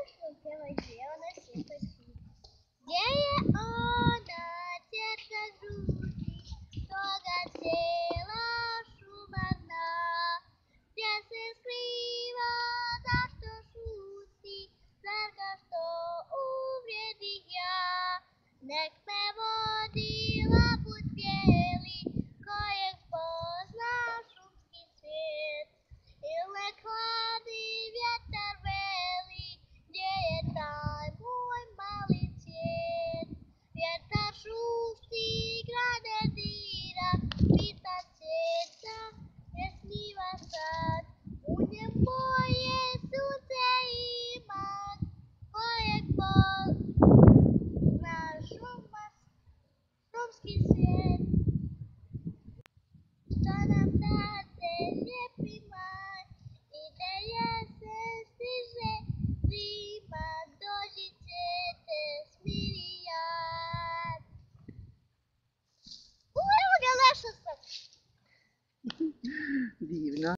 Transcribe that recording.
что пела Елена Симпатии. Где она, детка груди, что хотела шумана, где се скрива, за что шути, за что увреди я. Nek me vodila put bijeli, kojeg pozna šumski svijet. Ili hladi vjetar veli, gdje je taj moj mali cvijet. Vjetar šušti, grane dira, pita cvjeta, gdje sniva sad. U njem moje sunce ima, kojeg pozna šumski svijet. Što nam date lijepi maj, ide jesen, stiže zima, doći ćete smirijat. Evo ga, našla sam. Divno.